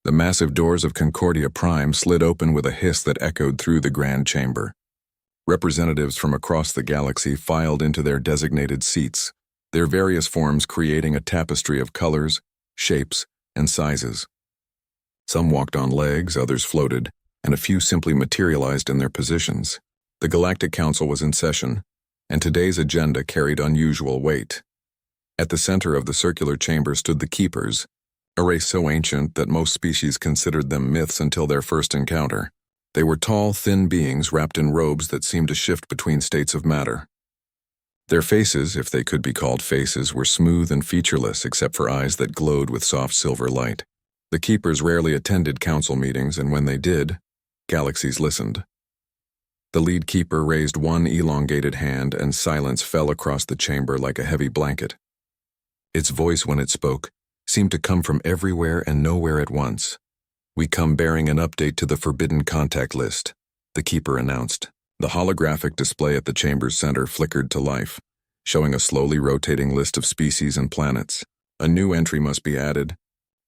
The massive doors of Concordia Prime slid open with a hiss that echoed through the grand chamber. Representatives from across the galaxy filed into their designated seats, their various forms creating a tapestry of colors, shapes, and sizes. Some walked on legs, others floated, and a few simply materialized in their positions. The Galactic Council was in session, and today's agenda carried unusual weight. At the center of the circular chamber stood the Keepers, a race so ancient that most species considered them myths until their first encounter. They were tall, thin beings wrapped in robes that seemed to shift between states of matter. Their faces, if they could be called faces, were smooth and featureless except for eyes that glowed with soft silver light. The Keepers rarely attended council meetings, and when they did, galaxies listened. The lead Keeper raised one elongated hand, and silence fell across the chamber like a heavy blanket. Its voice, when it spoke, seemed to come from everywhere and nowhere at once. "We come bearing an update to the Forbidden Contact List," the Keeper announced. The holographic display at the chamber's center flickered to life, showing a slowly rotating list of species and planets. A new entry must be added: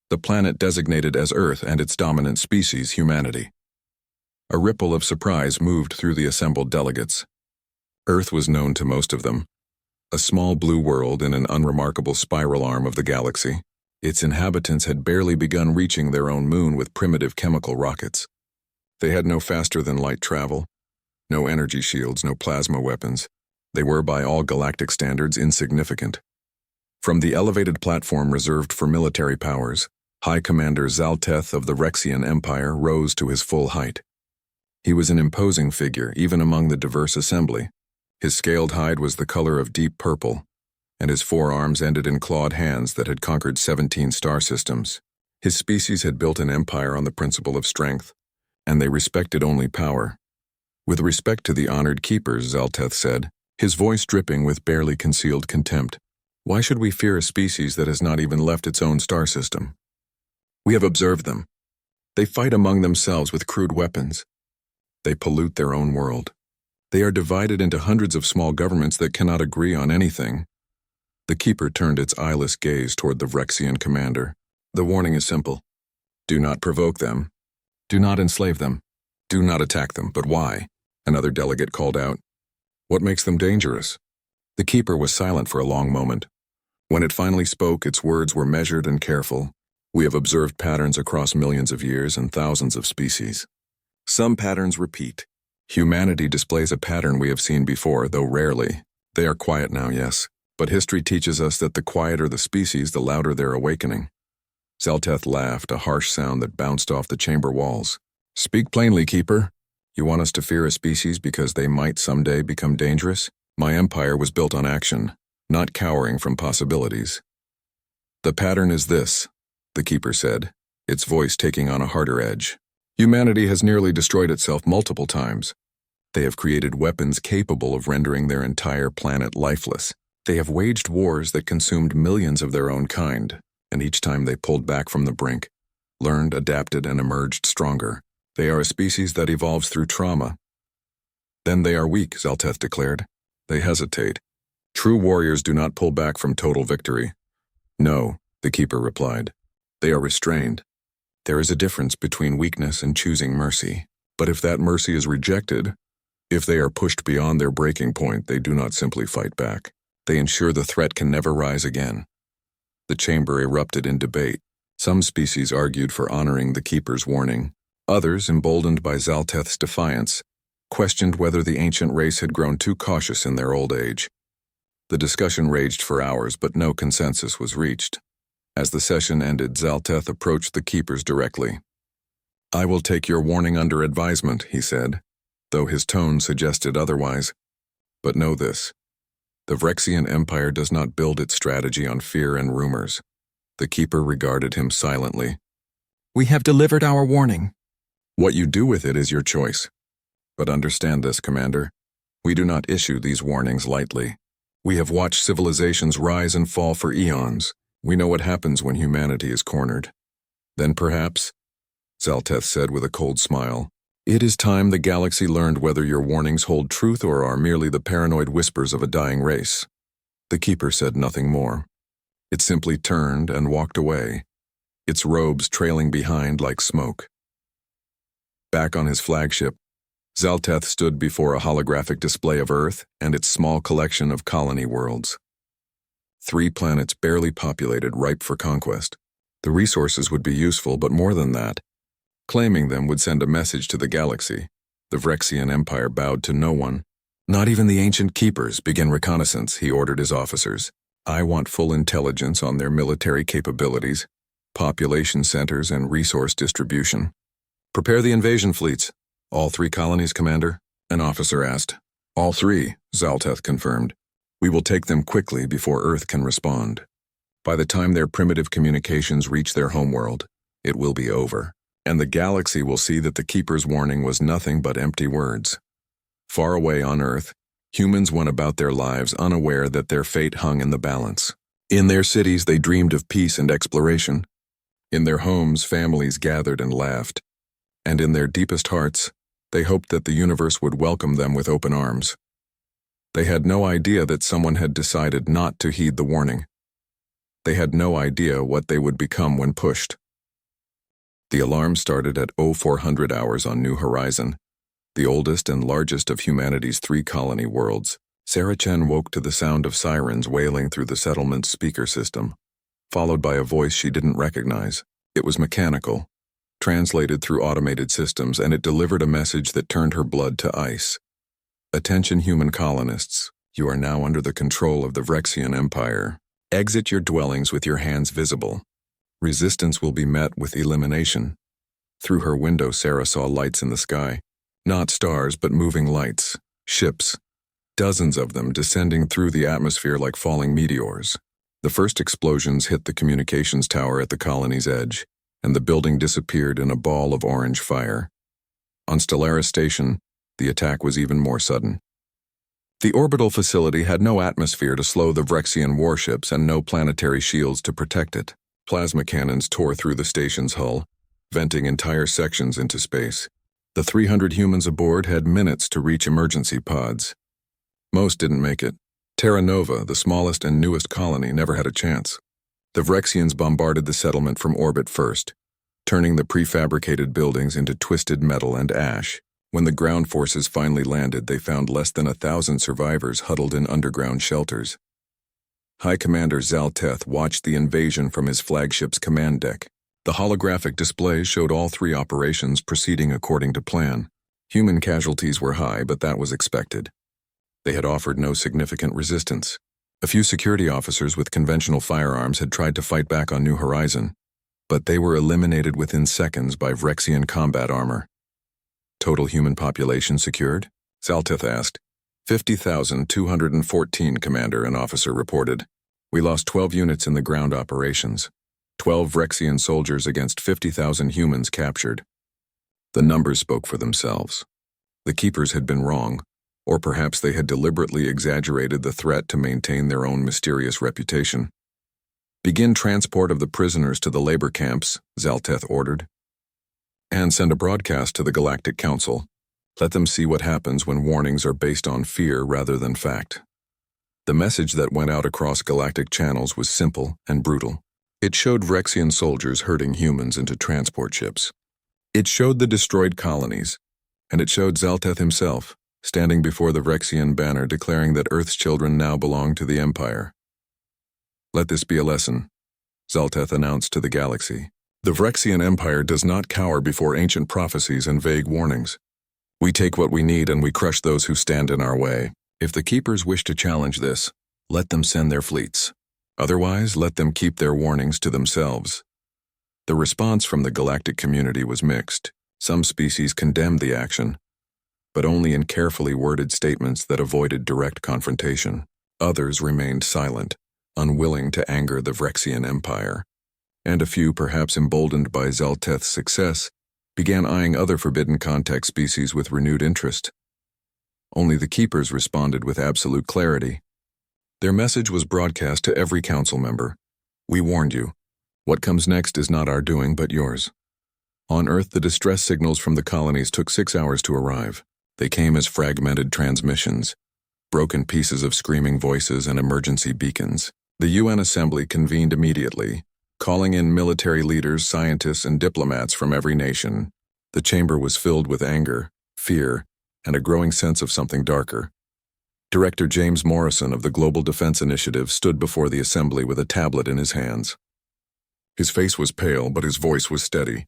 the planet designated as Earth and its dominant species, humanity. A ripple of surprise moved through the assembled delegates. Earth was known to most of them, a small blue world in an unremarkable spiral arm of the galaxy. Its inhabitants had barely begun reaching their own moon with primitive chemical rockets. They had no faster-than-light travel, no energy shields, no plasma weapons. They were, by all galactic standards, insignificant. From the elevated platform reserved for military powers, High Commander Zalteth of the Rexian Empire rose to his full height. He was an imposing figure, even among the diverse assembly. His scaled hide was the color of deep purple, and his forearms ended in clawed hands that had conquered 17 star systems. His species had built an empire on the principle of strength, and they respected only power. With respect to the honored Keepers, Zalteth said, his voice dripping with barely concealed contempt, "Why should we fear a species that has not even left its own star system? We have observed them. They fight among themselves with crude weapons. They pollute their own world. They are divided into hundreds of small governments that cannot agree on anything." The Keeper turned its eyeless gaze toward the Rexian commander. "The warning is simple. Do not provoke them. Do not enslave them. Do not attack them." "But why?" another delegate called out. "What makes them dangerous?" The Keeper was silent for a long moment. When it finally spoke, its words were measured and careful. "We have observed patterns across millions of years and thousands of species. Some patterns repeat. Humanity displays a pattern we have seen before, though rarely. They are quiet now, yes. But history teaches us that the quieter the species, the louder their awakening." Zalteth laughed, a harsh sound that bounced off the chamber walls. "Speak plainly, Keeper. You want us to fear a species because they might someday become dangerous? My empire was built on action, not cowering from possibilities." "The pattern is this," the Keeper said, its voice taking on a harder edge. "Humanity has nearly destroyed itself multiple times. They have created weapons capable of rendering their entire planet lifeless. They have waged wars that consumed millions of their own kind, and each time they pulled back from the brink, learned, adapted, and emerged stronger. They are a species that evolves through trauma." "Then they are weak," Zalteth declared. "They hesitate. True warriors do not pull back from total victory." "No," the Keeper replied. "They are restrained. There is a difference between weakness and choosing mercy. But if that mercy is rejected, if they are pushed beyond their breaking point, they do not simply fight back. They ensure the threat can never rise again." The chamber erupted in debate. Some species argued for honoring the Keeper's warning. Others, emboldened by Zalteth's defiance, questioned whether the ancient race had grown too cautious in their old age. The discussion raged for hours, but no consensus was reached. As the session ended, Zalteth approached the Keepers directly. "I will take your warning under advisement," he said, though his tone suggested otherwise. "But know this. The Vrexian Empire does not build its strategy on fear and rumors." The Keeper regarded him silently. "We have delivered our warning. What you do with it is your choice. But understand this, Commander. We do not issue these warnings lightly. We have watched civilizations rise and fall for eons. We know what happens when humanity is cornered." "Then perhaps," Zalteth said with a cold smile, "it is time the galaxy learned whether your warnings hold truth or are merely the paranoid whispers of a dying race." The Keeper said nothing more. It simply turned and walked away, its robes trailing behind like smoke. Back on his flagship, Zalteth stood before a holographic display of Earth and its small collection of colony worlds. 3 planets barely populated, ripe for conquest. The resources would be useful, but more than that, claiming them would send a message to the galaxy. The Vrexian Empire bowed to no one. Not even the ancient keepers. Begin reconnaissance, he ordered his officers. I want full intelligence on their military capabilities, population centers, and resource distribution. Prepare the invasion fleets. All 3 colonies, Commander? An officer asked. All 3, Zalteth confirmed. We will take them quickly before Earth can respond. By the time their primitive communications reach their homeworld, it will be over, and the galaxy will see that the Keeper's warning was nothing but empty words. Far away on Earth, humans went about their lives unaware that their fate hung in the balance. In their cities, they dreamed of peace and exploration. In their homes, families gathered and laughed. And in their deepest hearts, they hoped that the universe would welcome them with open arms. They had no idea that someone had decided not to heed the warning. They had no idea what they would become when pushed. The alarm started at 0400 hours on New Horizon, the oldest and largest of humanity's 3 colony worlds. Sarah Chen woke to the sound of sirens wailing through the settlement's speaker system, followed by a voice she didn't recognize. It was mechanical, translated through automated systems, and it delivered a message that turned her blood to ice. Attention human colonists, you are now under the control of the Vrexian Empire. Exit your dwellings with your hands visible. Resistance will be met with elimination. Through her window, Sarah saw lights in the sky. Not stars, but moving lights. Ships. Dozens of them descending through the atmosphere like falling meteors. The first explosions hit the communications tower at the colony's edge, and the building disappeared in a ball of orange fire. On Stellaris Station, the attack was even more sudden. The orbital facility had no atmosphere to slow the Vrexian warships and no planetary shields to protect it. Plasma cannons tore through the station's hull, venting entire sections into space. The 300 humans aboard had minutes to reach emergency pods. Most didn't make it. Terra Nova, the smallest and newest colony, never had a chance. The Vrexians bombarded the settlement from orbit first, turning the prefabricated buildings into twisted metal and ash. When the ground forces finally landed, they found less than 1,000 survivors huddled in underground shelters. High Commander Zalteth watched the invasion from his flagship's command deck. The holographic display showed all 3 operations proceeding according to plan. Human casualties were high, but that was expected. They had offered no significant resistance. A few security officers with conventional firearms had tried to fight back on New Horizon, but they were eliminated within seconds by Vrexian combat armor. Total human population secured? Zalteth asked. 50,214, Commander, an officer reported. We lost 12 units in the ground operations. 12 Vrexian soldiers against 50,000 humans captured. The numbers spoke for themselves. The Keepers had been wrong, or perhaps they had deliberately exaggerated the threat to maintain their own mysterious reputation. Begin transport of the prisoners to the labor camps, Zalteth ordered. And send a broadcast to the Galactic Council. Let them see what happens when warnings are based on fear rather than fact. The message that went out across galactic channels was simple and brutal. It showed Vrexian soldiers herding humans into transport ships. It showed the destroyed colonies, and it showed Zalteth himself, standing before the Vrexian banner declaring that Earth's children now belong to the Empire. Let this be a lesson, Zalteth announced to the galaxy. The Vrexian Empire does not cower before ancient prophecies and vague warnings. We take what we need and we crush those who stand in our way. If the Keepers wish to challenge this, let them send their fleets. Otherwise, let them keep their warnings to themselves. The response from the galactic community was mixed. Some species condemned the action, but only in carefully worded statements that avoided direct confrontation. Others remained silent, unwilling to anger the Vrexian Empire. And a few, perhaps emboldened by Zalteth's success, began eyeing other forbidden contact species with renewed interest. Only the Keepers responded with absolute clarity. Their message was broadcast to every council member. We warned you. What comes next is not our doing, but yours. On Earth, the distress signals from the colonies took 6 hours to arrive. They came as fragmented transmissions, broken pieces of screaming voices and emergency beacons. The UN Assembly convened immediately, calling in military leaders, scientists, and diplomats from every nation. The chamber was filled with anger, fear, and a growing sense of something darker. Director James Morrison of the Global Defense Initiative stood before the assembly with a tablet in his hands. His face was pale, but his voice was steady.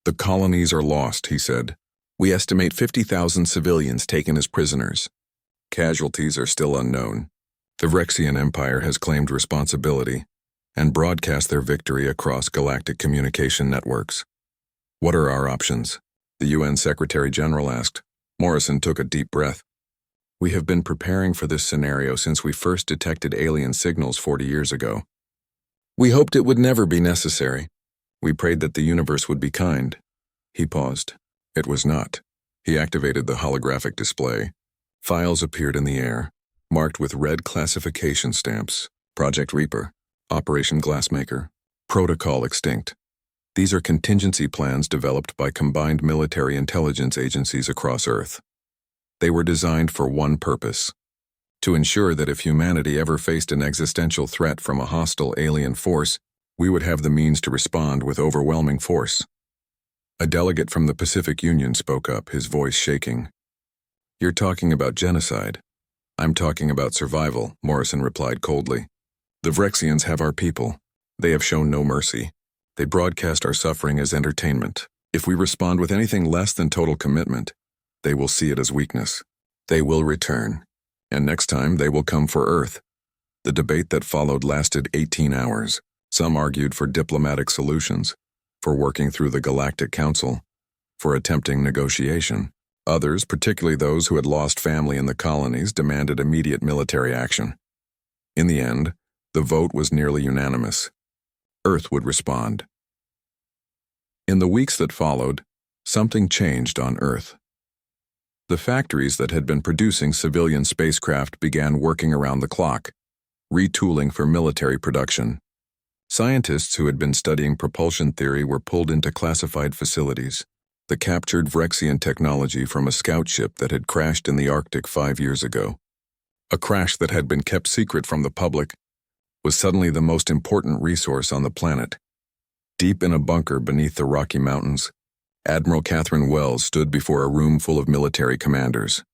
"The colonies are lost," he said. "We estimate 50,000 civilians taken as prisoners. Casualties are still unknown. The Vrexian Empire has claimed responsibility and broadcast their victory across galactic communication networks. What are our options?" the UN Secretary-General asked. Morrison took a deep breath. "We have been preparing for this scenario since we first detected alien signals 40 years ago. We hoped it would never be necessary. We prayed that the universe would be kind." He paused. It was not. He activated the holographic display. Files appeared in the air, marked with red classification stamps. Project Reaper, Operation Glassmaker, Protocol Extinct. These are contingency plans developed by combined military intelligence agencies across Earth. They were designed for one purpose: to ensure that if humanity ever faced an existential threat from a hostile alien force, we would have the means to respond with overwhelming force. A delegate from the Pacific Union spoke up, his voice shaking. "You're talking about genocide." "I'm talking about survival," Morrison replied coldly. "The Vrexians have our people. They have shown no mercy. They broadcast our suffering as entertainment. If we respond with anything less than total commitment, they will see it as weakness. They will return. And next time, they will come for Earth." The debate that followed lasted 18 hours. Some argued for diplomatic solutions, for working through the Galactic Council, for attempting negotiation. Others, particularly those who had lost family in the colonies, demanded immediate military action. In the end, the vote was nearly unanimous. Earth would respond. In the weeks that followed, something changed on Earth. The factories that had been producing civilian spacecraft began working around the clock, retooling for military production. Scientists who had been studying propulsion theory were pulled into classified facilities. The captured Vrexian technology from a scout ship that had crashed in the Arctic 5 years ago. A crash that had been kept secret from the public was suddenly the most important resource on the planet. Deep in a bunker beneath the Rocky Mountains, Admiral Catherine Wells stood before a room full of military commanders.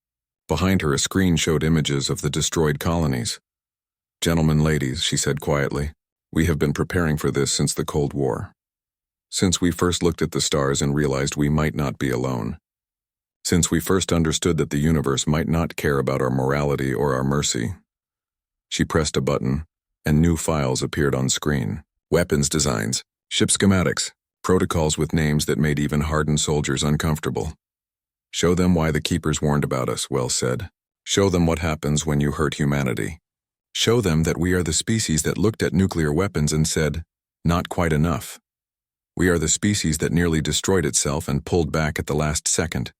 Behind her, a screen showed images of the destroyed colonies. "Gentlemen, ladies," she said quietly, "we have been preparing for this since the Cold War. Since we first looked at the stars and realized we might not be alone. Since we first understood that the universe might not care about our morality or our mercy." She pressed a button, and new files appeared on screen. Weapons designs, ship schematics, protocols with names that made even hardened soldiers uncomfortable. "Show them why the Keepers warned about us," Wells said. "Show them what happens when you hurt humanity. Show them that we are the species that looked at nuclear weapons and said, 'Not quite enough.' We are the species that nearly destroyed itself and pulled back at the last second.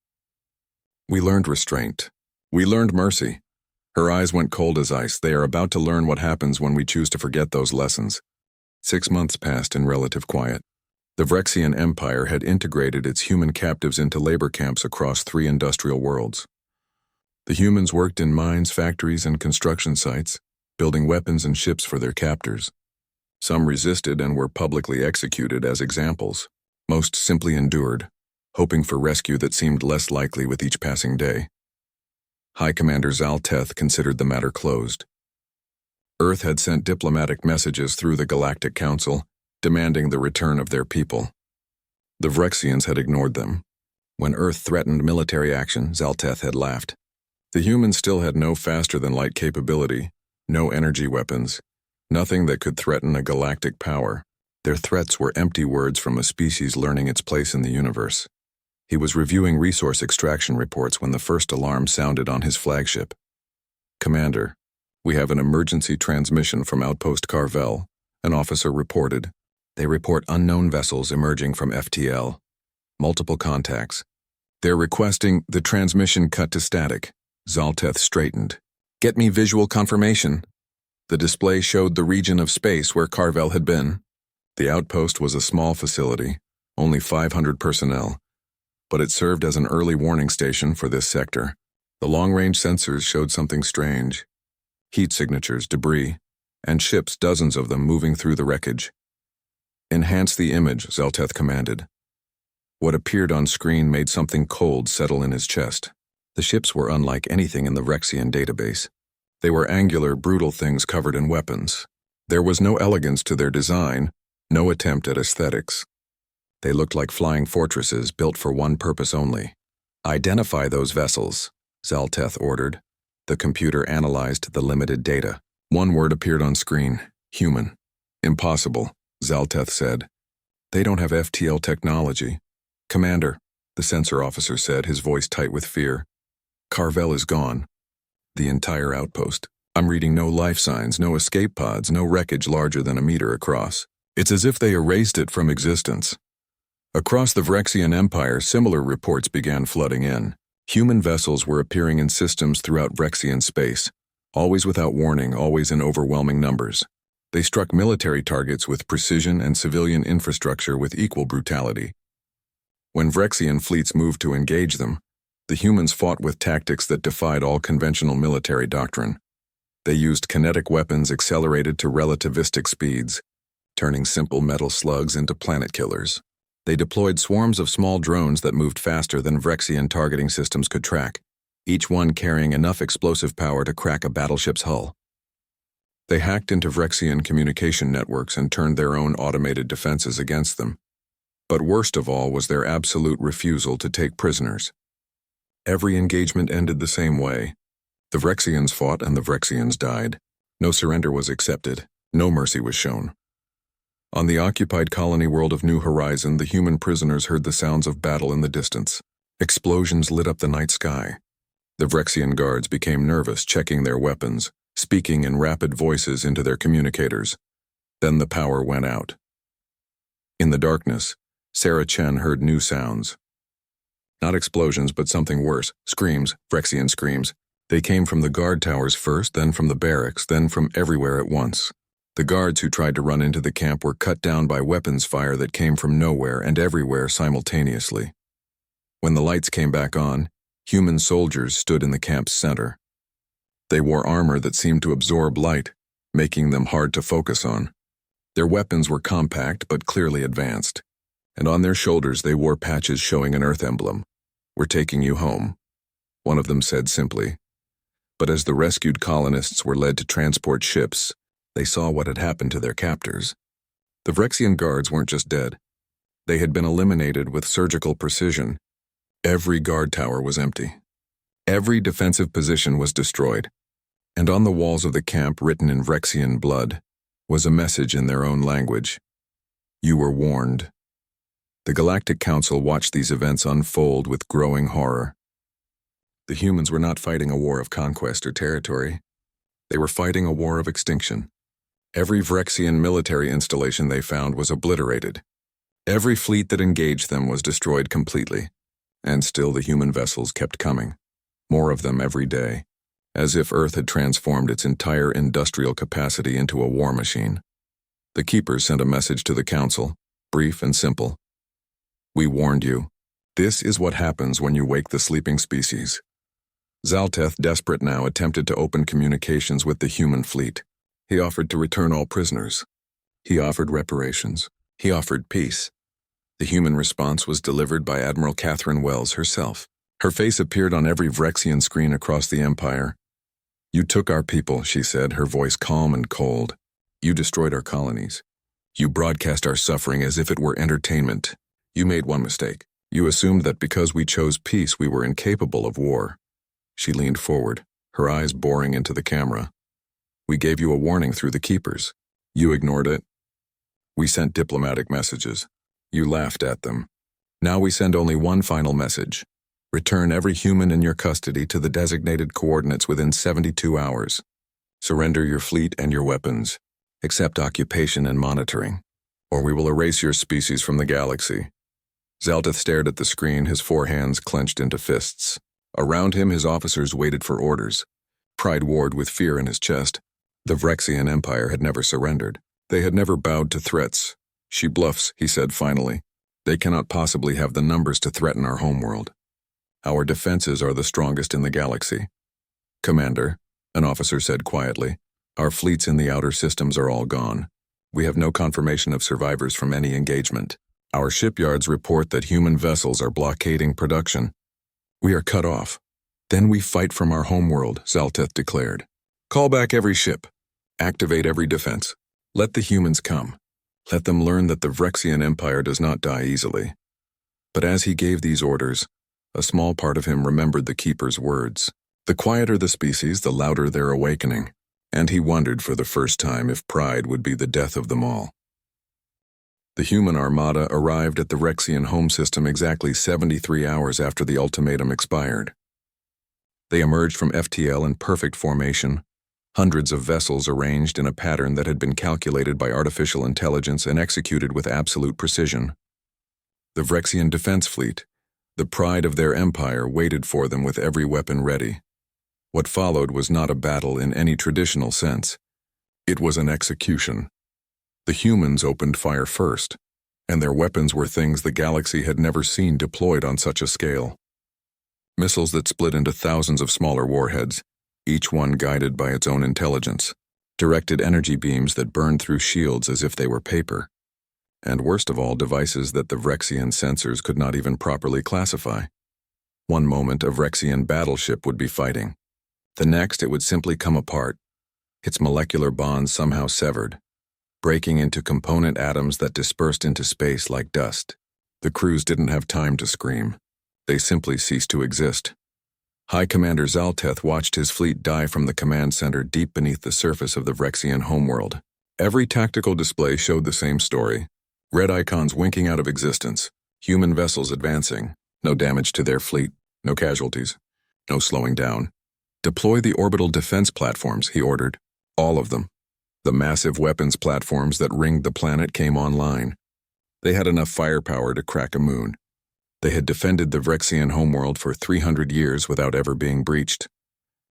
We learned restraint. We learned mercy." Her eyes went cold as ice. They are about to learn what happens when we choose to forget those lessons. 6 months passed in relative quiet. The Vrexian Empire had integrated its human captives into labor camps across 3 industrial worlds. The humans worked in mines, factories, and construction sites, building weapons and ships for their captors. Some resisted and were publicly executed as examples. Most simply endured, hoping for rescue that seemed less likely with each passing day. High Commander Zalteth considered the matter closed. Earth had sent diplomatic messages through the Galactic Council, demanding the return of their people. The Vrexians had ignored them. When Earth threatened military action, Zalteth had laughed. The humans still had no faster-than-light capability, no energy weapons, nothing that could threaten a galactic power. Their threats were empty words from a species learning its place in the universe. He was reviewing resource extraction reports when the first alarm sounded on his flagship. "Commander, we have an emergency transmission from Outpost Carvel," an officer reported. "They report unknown vessels emerging from FTL. Multiple contacts. They're requesting the transmission cut to static." Zalteth straightened. "Get me visual confirmation." The display showed the region of space where Carvel had been. The outpost was a small facility, only 500 personnel, but it served as an early warning station for this sector. The long-range sensors showed something strange. Heat signatures, debris, and ships, dozens of them moving through the wreckage. Enhance the image, Zelteth commanded. What appeared on screen made something cold settle in his chest. The ships were unlike anything in the Rexian database. They were angular, brutal things covered in weapons. There was no elegance to their design, no attempt at aesthetics. They looked like flying fortresses built for one purpose only. Identify those vessels, Zelteth ordered. The computer analyzed the limited data. One word appeared on screen: human. Impossible, Zelteth said. They don't have FTL technology. Commander, the sensor officer said, his voice tight with fear. Carvel is gone. The entire outpost. I'm reading no life signs, no escape pods, no wreckage larger than a meter across. It's as if they erased it from existence. Across the Vrexian Empire, similar reports began flooding in. Human vessels were appearing in systems throughout Vrexian space, always without warning, always in overwhelming numbers. They struck military targets with precision and civilian infrastructure with equal brutality. When Vrexian fleets moved to engage them, the humans fought with tactics that defied all conventional military doctrine. They used kinetic weapons accelerated to relativistic speeds, turning simple metal slugs into planet killers. They deployed swarms of small drones that moved faster than Vrexian targeting systems could track, each one carrying enough explosive power to crack a battleship's hull. They hacked into Vrexian communication networks and turned their own automated defenses against them. But worst of all was their absolute refusal to take prisoners. Every engagement ended the same way. The Vrexians fought and the Vrexians died. No surrender was accepted. No mercy was shown. On the occupied colony world of New Horizon, the human prisoners heard the sounds of battle in the distance. Explosions lit up the night sky. The Vrexian guards became nervous, checking their weapons, speaking in rapid voices into their communicators. Then the power went out. In the darkness, Sarah Chen heard new sounds. Not explosions, but something worse. Screams, Vrexian screams. They came from the guard towers first, then from the barracks, then from everywhere at once. The guards who tried to run into the camp were cut down by weapons fire that came from nowhere and everywhere simultaneously. When the lights came back on, human soldiers stood in the camp's center. They wore armor that seemed to absorb light, making them hard to focus on. Their weapons were compact but clearly advanced, and on their shoulders they wore patches showing an Earth emblem. "We're taking you home," one of them said simply. But as the rescued colonists were led to transport ships, they saw what had happened to their captors. The Vrexian guards weren't just dead. They had been eliminated with surgical precision. Every guard tower was empty. Every defensive position was destroyed. And on the walls of the camp, written in Vrexian blood, was a message in their own language. "You were warned." The Galactic Council watched these events unfold with growing horror. The humans were not fighting a war of conquest or territory. They were fighting a war of extinction. Every Vrexian military installation they found was obliterated. Every fleet that engaged them was destroyed completely. And still the human vessels kept coming. More of them every day, as if Earth had transformed its entire industrial capacity into a war machine. The Keepers sent a message to the Council, brief and simple. "We warned you. This is what happens when you wake the sleeping species." Zelteth, desperate now, attempted to open communications with the human fleet. He offered to return all prisoners. He offered reparations. He offered peace. The human response was delivered by Admiral Catherine Wells herself. Her face appeared on every Vrexian screen across the Empire. "You took our people," she said, her voice calm and cold. "You destroyed our colonies. You broadcast our suffering as if it were entertainment. You made one mistake. You assumed that because we chose peace we were incapable of war." She leaned forward, her eyes boring into the camera. "We gave you a warning through the Keepers. You ignored it. We sent diplomatic messages. You laughed at them. Now we send only one final message. Return every human in your custody to the designated coordinates within 72 hours. Surrender your fleet and your weapons. Accept occupation and monitoring, or we will erase your species from the galaxy." Zelteth stared at the screen, his four hands clenched into fists. Around him, his officers waited for orders. Pride warred with fear in his chest. The Vrexian Empire had never surrendered. They had never bowed to threats. "She bluffs," he said finally. "They cannot possibly have the numbers to threaten our homeworld. Our defenses are the strongest in the galaxy." "Commander," an officer said quietly, "our fleets in the outer systems are all gone. We have no confirmation of survivors from any engagement. Our shipyards report that human vessels are blockading production. We are cut off. Then we fight from our homeworld, Zalteth declared. Call back every ship. Activate every defense. Let the humans come. Let them learn that the Vrexian Empire does not die easily. But as he gave these orders, a small part of him remembered the Keeper's words. The quieter the species, the louder their awakening. And he wondered for the first time if pride would be the death of them all. The human armada arrived at the Vrexian home system exactly 73 hours after the ultimatum expired. They emerged from FTL in perfect formation, hundreds of vessels arranged in a pattern that had been calculated by artificial intelligence and executed with absolute precision. The Vrexian defense fleet, the pride of their empire, waited for them with every weapon ready. What followed was not a battle in any traditional sense. It was an execution. The humans opened fire first, and their weapons were things the galaxy had never seen deployed on such a scale. Missiles that split into thousands of smaller warheads, each one guided by its own intelligence, directed energy beams that burned through shields as if they were paper, and worst of all, devices that the Vrexian sensors could not even properly classify. One moment a Vrexian battleship would be fighting. The next it would simply come apart, its molecular bonds somehow severed, breaking into component atoms that dispersed into space like dust. The crews didn't have time to scream. They simply ceased to exist. High Commander Zalteth watched his fleet die from the command center deep beneath the surface of the Vrexian homeworld. Every tactical display showed the same story. Red icons winking out of existence, human vessels advancing, no damage to their fleet, no casualties, no slowing down. Deploy the orbital defense platforms, he ordered. All of them. The massive weapons platforms that ringed the planet came online. They had enough firepower to crack a moon. They had defended the Vrexian homeworld for 300 years without ever being breached.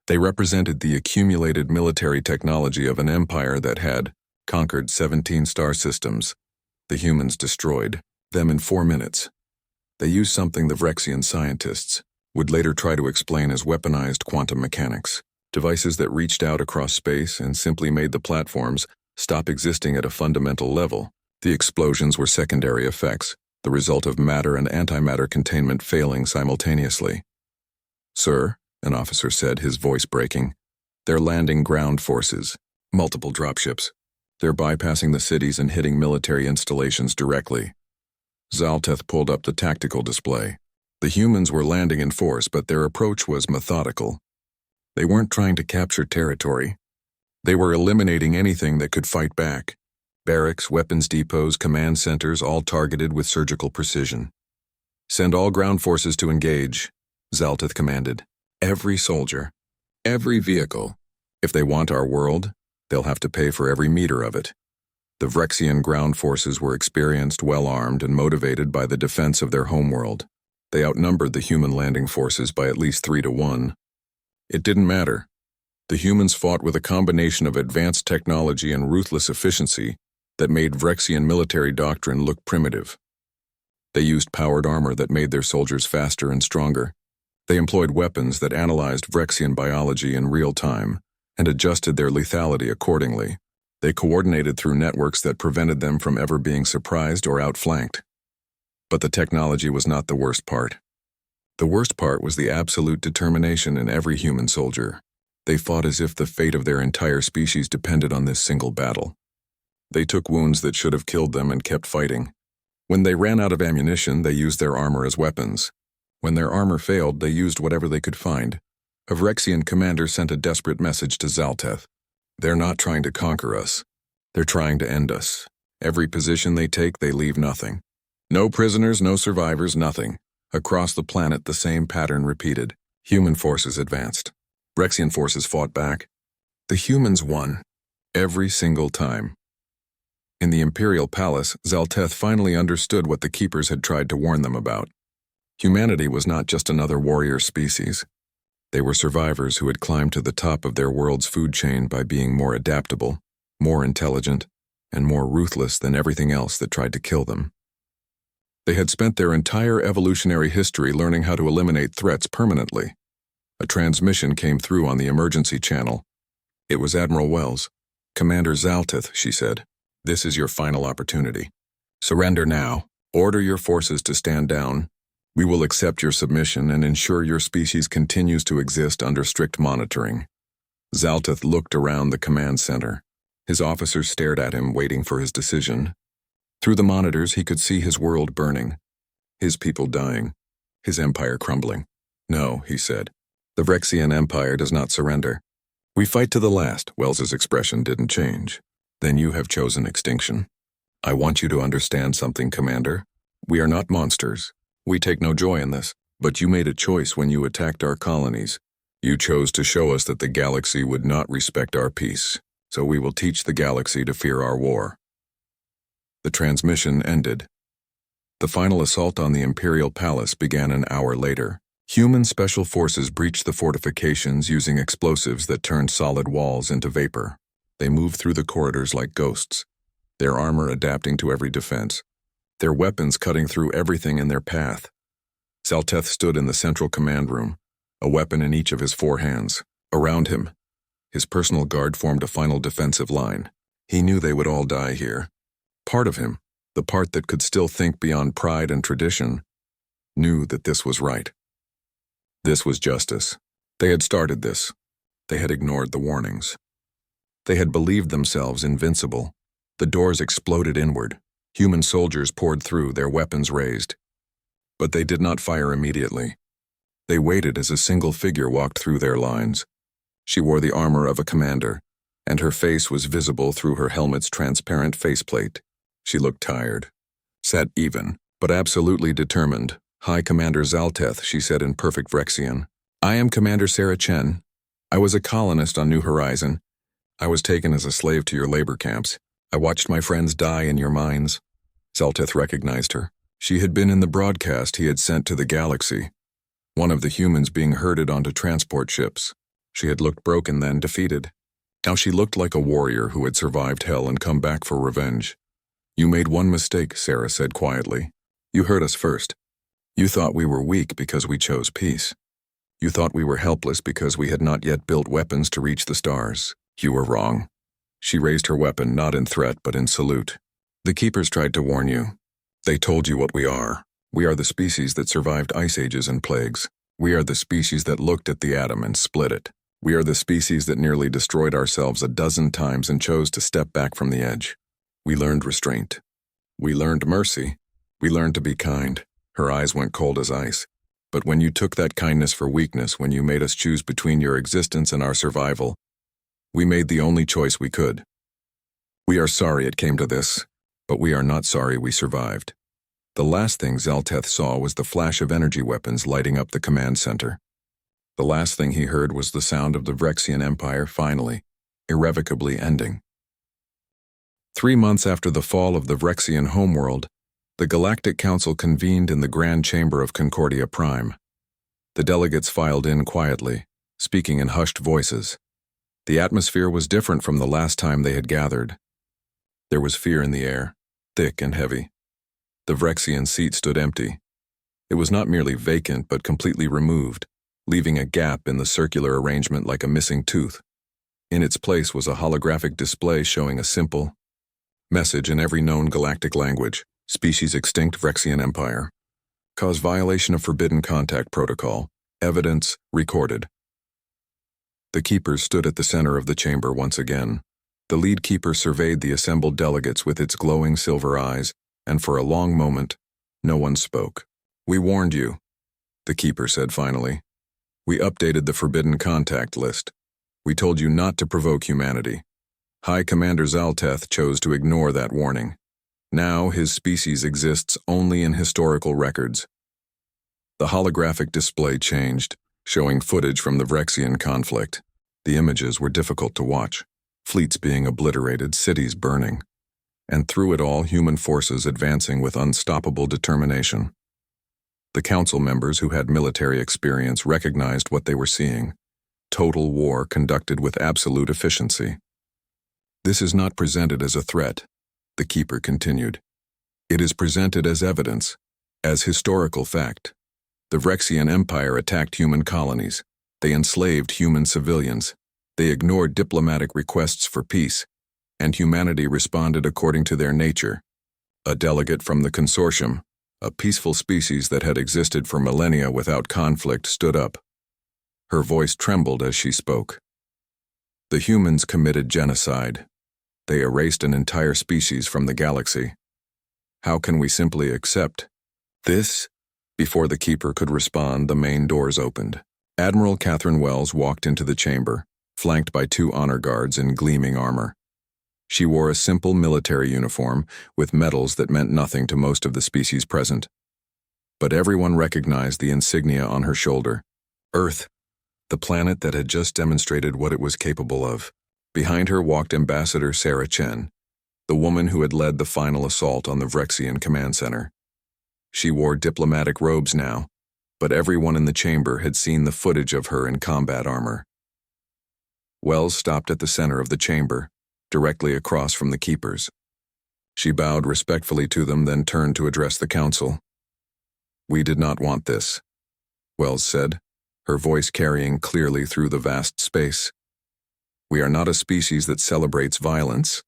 They represented the accumulated military technology of an empire that had conquered 17 star systems. The humans destroyed them in 4 minutes. They used something the Vrexian scientists would later try to explain as weaponized quantum mechanics, devices that reached out across space and simply made the platforms stop existing at a fundamental level. The explosions were secondary effects, the result of matter and antimatter containment failing simultaneously. Sir, an officer said, his voice breaking, they're landing ground forces, multiple dropships. They're bypassing the cities and hitting military installations directly. Zalteth pulled up the tactical display. The humans were landing in force, but their approach was methodical. They weren't trying to capture territory. They were eliminating anything that could fight back. Barracks, weapons depots, command centers, all targeted with surgical precision. Send all ground forces to engage, Zalteth commanded. Every soldier, every vehicle. If they want our world, they'll have to pay for every meter of it. The Vrexian ground forces were experienced, well-armed, and motivated by the defense of their homeworld. They outnumbered the human landing forces by at least 3 to 1. It didn't matter. The humans fought with a combination of advanced technology and ruthless efficiency that made Vrexian military doctrine look primitive. They used powered armor that made their soldiers faster and stronger. They employed weapons that analyzed Vrexian biology in real time and adjusted their lethality accordingly. They coordinated through networks that prevented them from ever being surprised or outflanked. But the technology was not the worst part. The worst part was the absolute determination in every human soldier. They fought as if the fate of their entire species depended on this single battle. They took wounds that should have killed them and kept fighting. When they ran out of ammunition, they used their armor as weapons. When their armor failed, they used whatever they could find. A Vrexian commander sent a desperate message to Zalteth. They're not trying to conquer us. They're trying to end us. Every position they take, they leave nothing. No prisoners, no survivors, nothing. Across the planet, the same pattern repeated. Human forces advanced. Vrexian forces fought back. The humans won. Every single time. In the Imperial Palace, Zalteth finally understood what the Keepers had tried to warn them about. Humanity was not just another warrior species. They were survivors who had climbed to the top of their world's food chain by being more adaptable, more intelligent, and more ruthless than everything else that tried to kill them. They had spent their entire evolutionary history learning how to eliminate threats permanently. A transmission came through on the emergency channel. It was Admiral Wells. "Commander Zalteth," she said. This is your final opportunity. Surrender now. Order your forces to stand down. We will accept your submission and ensure your species continues to exist under strict monitoring. Zalteth looked around the command center. His officers stared at him, waiting for his decision. Through the monitors, he could see his world burning, his people dying, his empire crumbling. No, he said. The Vrexian Empire does not surrender. We fight to the last. Wells's expression didn't change. Then you have chosen extinction. I want you to understand something, Commander. We are not monsters. We take no joy in this. But you made a choice when you attacked our colonies. You chose to show us that the galaxy would not respect our peace. So we will teach the galaxy to fear our war. The transmission ended. The final assault on the Imperial Palace began an hour later. Human special forces breached the fortifications using explosives that turned solid walls into vapor. They moved through the corridors like ghosts, their armor adapting to every defense, their weapons cutting through everything in their path. Zalteth stood in the central command room, a weapon in each of his 4 hands. Around him, his personal guard formed a final defensive line. He knew they would all die here. Part of him, the part that could still think beyond pride and tradition, knew that this was right. This was justice. They had started this. They had ignored the warnings. They had believed themselves invincible. The doors exploded inward. Human soldiers poured through, their weapons raised. But they did not fire immediately. They waited as a single figure walked through their lines. She wore the armor of a commander, and her face was visible through her helmet's transparent faceplate. She looked tired, set even, but absolutely determined. High Commander Zalteth, she said in perfect Vrexian. I am Commander Sarah Chen. I was a colonist on New Horizon. I was taken as a slave to your labor camps. I watched my friends die in your mines. Zalteth recognized her. She had been in the broadcast he had sent to the galaxy. One of the humans being herded onto transport ships. She had looked broken then, defeated. Now she looked like a warrior who had survived hell and come back for revenge. You made one mistake, Sarah said quietly. You hurt us first. You thought we were weak because we chose peace. You thought we were helpless because we had not yet built weapons to reach the stars. You were wrong. She raised her weapon not in threat but in salute. The Keepers tried to warn you. They told you what we are. We are the species that survived ice ages and plagues. We are the species that looked at the atom and split it. We are the species that nearly destroyed ourselves a dozen times and chose to step back from the edge. We learned restraint. We learned mercy. We learned to be kind. Her eyes went cold as ice. But when you took that kindness for weakness, when you made us choose between your existence and our survival, we made the only choice we could. We are sorry it came to this, but we are not sorry we survived. The last thing Zalteth saw was the flash of energy weapons lighting up the command center. The last thing he heard was the sound of the Vrexian Empire finally, irrevocably ending. 3 months after the fall of the Vrexian homeworld, the Galactic Council convened in the Grand Chamber of Concordia Prime. The delegates filed in quietly, speaking in hushed voices. The atmosphere was different from the last time they had gathered. There was fear in the air, thick and heavy. The Vrexian seat stood empty. It was not merely vacant but completely removed, leaving a gap in the circular arrangement like a missing tooth. In its place was a holographic display showing a simple message in every known galactic language. Species extinct Vrexian Empire. Cause violation of forbidden contact protocol. Evidence recorded. The Keepers stood at the center of the chamber once again. The lead Keeper surveyed the assembled delegates with its glowing silver eyes, and for a long moment, no one spoke. We warned you, the Keeper said finally. We updated the forbidden contact list. We told you not to provoke humanity. High Commander Zalteth chose to ignore that warning. Now his species exists only in historical records. The holographic display changed, showing footage from the Vrexian conflict. The images were difficult to watch, fleets being obliterated, cities burning, and through it all human forces advancing with unstoppable determination. The council members who had military experience recognized what they were seeing. Total war conducted with absolute efficiency. This is not presented as a threat, the Keeper continued. It is presented as evidence, as historical fact. The Vrexian Empire attacked human colonies. They enslaved human civilians. They ignored diplomatic requests for peace. and humanity responded according to their nature. A delegate from the consortium, a peaceful species that had existed for millennia without conflict, stood up. Her voice trembled as she spoke. The humans committed genocide. They erased an entire species from the galaxy. How can we simply accept this? Before the keeper could respond, the main doors opened. Admiral Catherine Wells walked into the chamber, flanked by 2 honor guards in gleaming armor. She wore a simple military uniform with medals that meant nothing to most of the species present. But everyone recognized the insignia on her shoulder. Earth, the planet that had just demonstrated what it was capable of. Behind her walked Ambassador Sarah Chen, the woman who had led the final assault on the Vrexian command center. She wore diplomatic robes now, but everyone in the chamber had seen the footage of her in combat armor. Wells stopped at the center of the chamber, directly across from the keepers. She bowed respectfully to them, then turned to address the council. "We did not want this," Wells said, her voice carrying clearly through the vast space. "We are not a species that celebrates violence.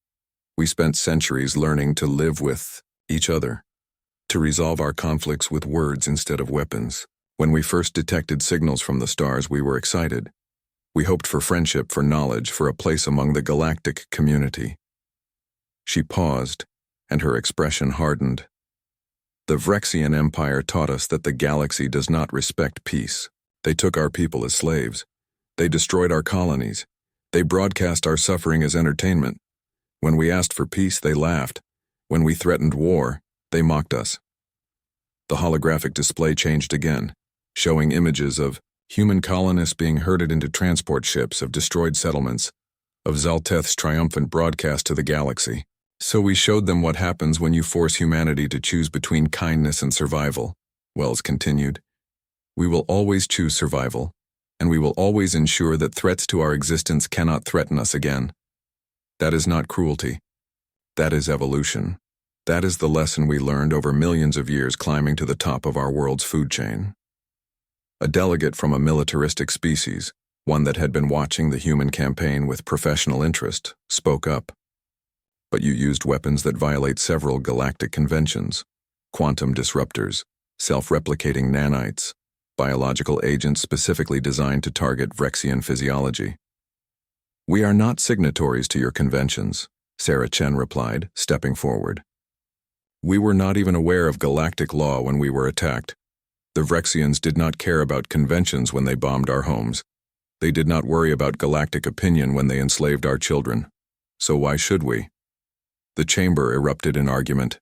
We spent centuries learning to live with each other, to resolve our conflicts with words instead of weapons. When we first detected signals from the stars, we were excited. We hoped for friendship, for knowledge, for a place among the galactic community." She paused, and her expression hardened. "The Vrexian Empire taught us that the galaxy does not respect peace. They took our people as slaves. They destroyed our colonies. They broadcast our suffering as entertainment. When we asked for peace, they laughed. When we threatened war, they mocked us." The holographic display changed again, showing images of human colonists being herded into transport ships, of destroyed settlements, of Zalteth's triumphant broadcast to the galaxy. "So we showed them what happens when you force humanity to choose between kindness and survival," Wells continued. "We will always choose survival, and we will always ensure that threats to our existence cannot threaten us again. That is not cruelty. That is evolution. That is the lesson we learned over millions of years climbing to the top of our world's food chain." A delegate from a militaristic species, one that had been watching the human campaign with professional interest, spoke up. "But you used weapons that violate several galactic conventions: quantum disruptors, self-replicating nanites, biological agents specifically designed to target Vrexian physiology." "We are not signatories to your conventions," Sarah Chen replied, stepping forward. "We were not even aware of galactic law when we were attacked. The Vrexians did not care about conventions when they bombed our homes. They did not worry about galactic opinion when they enslaved our children. So why should we?" The chamber erupted in argument.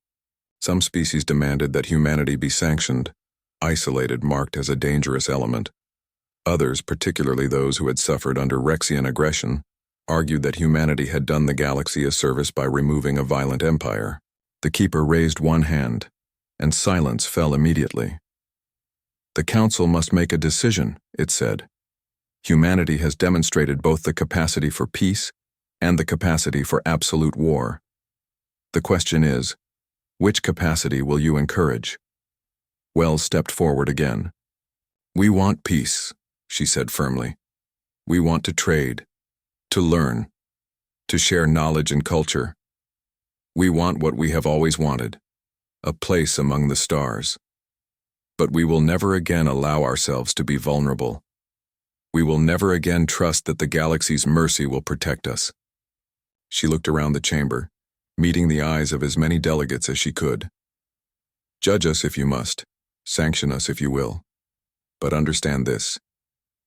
Some species demanded that humanity be sanctioned, isolated, marked as a dangerous element. Others, particularly those who had suffered under Vrexian aggression, argued that humanity had done the galaxy a service by removing a violent empire. The keeper raised one hand, and silence fell immediately. "The council must make a decision," it said. "Humanity has demonstrated both the capacity for peace and the capacity for absolute war. The question is, which capacity will you encourage?" Wells stepped forward again. "We want peace," she said firmly. "We want to trade, to learn, to share knowledge and culture. We want what we have always wanted, a place among the stars. But we will never again allow ourselves to be vulnerable. We will never again trust that the galaxy's mercy will protect us." She looked around the chamber, meeting the eyes of as many delegates as she could. "Judge us if you must, sanction us if you will. But understand this: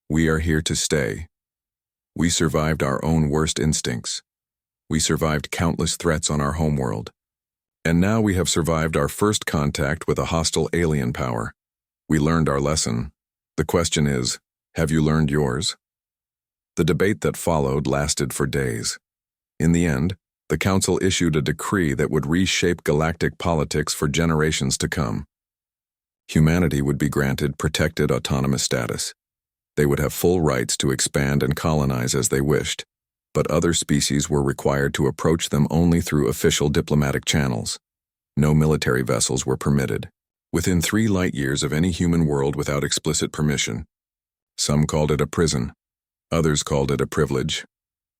we are here to stay. We survived our own worst instincts. We survived countless threats on our homeworld. And now we have survived our first contact with a hostile alien power. We learned our lesson. The question is, have you learned yours?" The debate that followed lasted for days. In the end, the council issued a decree that would reshape galactic politics for generations to come. Humanity would be granted protected autonomous status. They would have full rights to expand and colonize as they wished, but other species were required to approach them only through official diplomatic channels. No military vessels were permitted. Within 3 light years of any human world without explicit permission. Some called it a prison, others called it a privilege,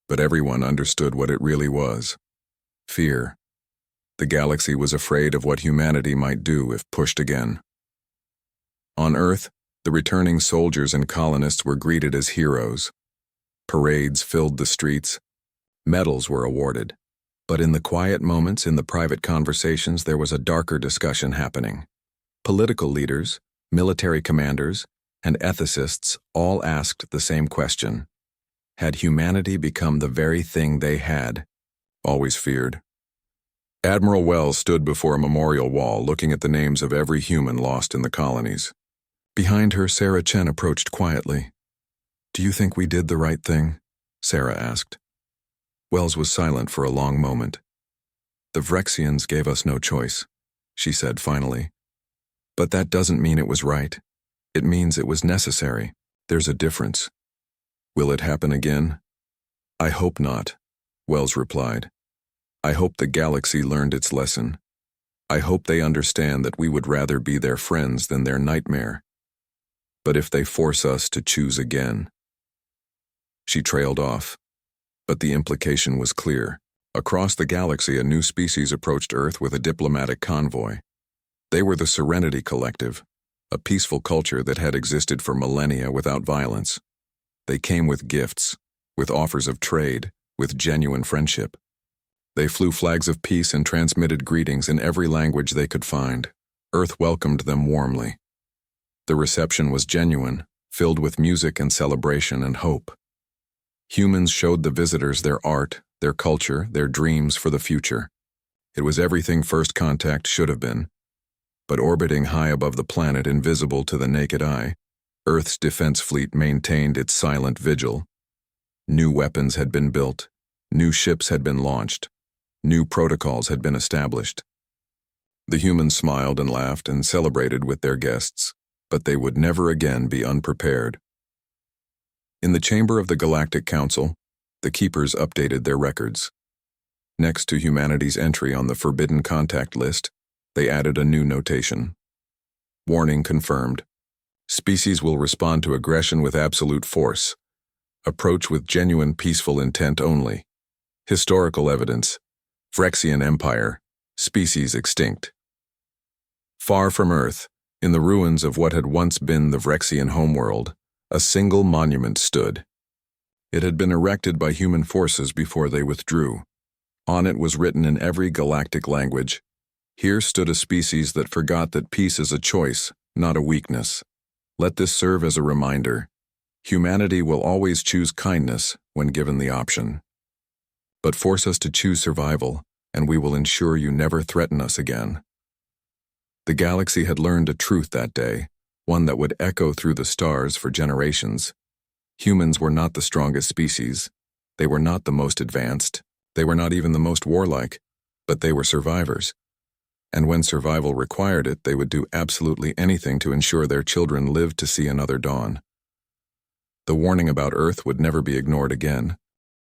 but everyone understood what it really was. Fear. The galaxy was afraid of what humanity might do if pushed again. On Earth, the returning soldiers and colonists were greeted as heroes. Parades filled the streets. Medals were awarded. But in the quiet moments, in the private conversations, there was a darker discussion happening. Political leaders, military commanders, and ethicists all asked the same question. Had humanity become the very thing they had always feared? Admiral Wells stood before a memorial wall, looking at the names of every human lost in the colonies. Behind her, Sarah Chen approached quietly. "Do you think we did the right thing?" Sarah asked. Wells was silent for a long moment. "The Vrexians gave us no choice," she said finally. "But that doesn't mean it was right. It means it was necessary. There's a difference." "Will it happen again?" "I hope not," Wells replied. "I hope the galaxy learned its lesson. I hope they understand that we would rather be their friends than their nightmare. But if they force us to choose again..." She trailed off, but the implication was clear. Across the galaxy, a new species approached Earth with a diplomatic convoy. They were the Serenity Collective, a peaceful culture that had existed for millennia without violence. They came with gifts, with offers of trade, with genuine friendship. They flew flags of peace and transmitted greetings in every language they could find. Earth welcomed them warmly. The reception was genuine, filled with music and celebration and hope. Humans showed the visitors their art, their culture, their dreams for the future. It was everything First Contact should have been. But orbiting high above the planet, invisible to the naked eye, Earth's defense fleet maintained its silent vigil. New weapons had been built, new ships had been launched, new protocols had been established. The humans smiled and laughed and celebrated with their guests, but they would never again be unprepared. In the chamber of the Galactic Council, the Keepers updated their records. Next to humanity's entry on the Forbidden Contact list, they added a new notation. Warning confirmed. Species will respond to aggression with absolute force. Approach with genuine peaceful intent only. Historical evidence. Vrexian Empire. Species extinct. Far from Earth, in the ruins of what had once been the Vrexian homeworld, a single monument stood. It had been erected by human forces before they withdrew. On it was written in every galactic language, "Here stood a species that forgot that peace is a choice, not a weakness. Let this serve as a reminder. Humanity will always choose kindness when given the option. But force us to choose survival, and we will ensure you never threaten us again." The galaxy had learned a truth that day, one that would echo through the stars for generations. Humans were not the strongest species. They were not the most advanced. They were not even the most warlike, but they were survivors. And when survival required it, they would do absolutely anything to ensure their children lived to see another dawn. The warning about Earth would never be ignored again.